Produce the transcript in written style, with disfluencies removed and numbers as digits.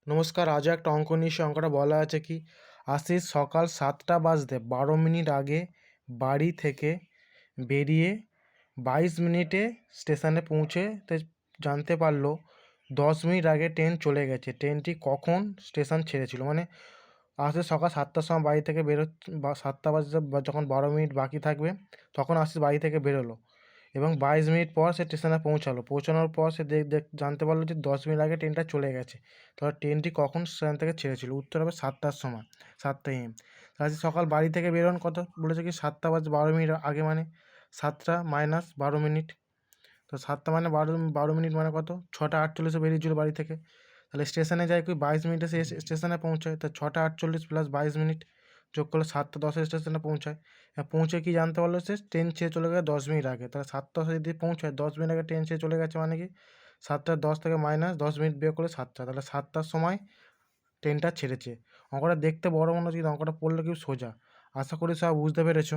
নমস্কার। আজও একটা অঙ্ক নিয়ে এসে অঙ্কটা বলা আছে কি, আশিস সকাল 7টা বাজতে 12 মিনিট আগে বাড়ি থেকে বেরিয়ে 22 মিনিটে স্টেশনে পৌঁছেতে জানতে পারলো 10 মিনিট আগে ট্রেন চলে গেছে। ট্রেনটি কখন স্টেশন ছেড়েছিল? মানে আশিস সকাল 7টার সময় বাড়ি থেকে বা 7টা বাজতে যখন 12 মিনিট বাকি থাকবে তখন আশিস বাড়ি থেকে বেরোলো এবং 22 মিনিট পর সে স্টেশনে পৌঁছানোর পর সে জানতে পারলো যে 10 মিনিট আগে ট্রেনটা চলে গেছে। তাহলে ট্রেনটি কখন স্টেশন থেকে ছেড়েছিল? উত্তর হবে 7টার সময়, 7টা AM। আজ সকাল বাড়ি থেকে বেরোন কত বলেছে কি 7টা বাজে 12 মিনিট আগে, মানে 7টা মাইনাস 12 মিনিট। তো 7টা মানে 12 মিনিট মানে কত? 6টা 48-এ বেরিয়েছিল বাড়ি থেকে। তাহলে স্টেশনে যায় কি 22 মিনিটে সে স্টেশনে পৌঁছায়। তা 6টা 48 প্লাস 22 মিনিট যোগ করলে 7টা 10-এ স্টেশনে পৌঁছায়। পৌঁছে কি জানতে পারলো সে ট্রেন ছেড়ে চলে গেছে 10 মিনিট আগে। তাহলে 7টা যদি পৌঁছায় 10 মিনিট আগে ট্রেন ছেড়ে চলে গেছে, মানে কি 7টা 10 থেকে মাইনাস 10 মিনিট বিয়োগ করলে 7টা, তাহলে 7টার সময় ট্রেনটা ছেড়েছে। অঙ্কটা দেখতে বড় মনে হচ্ছে কিন্তু অঙ্কটা পড়লে কি সোজা। আশা করি সব বুঝতে পেরেছো।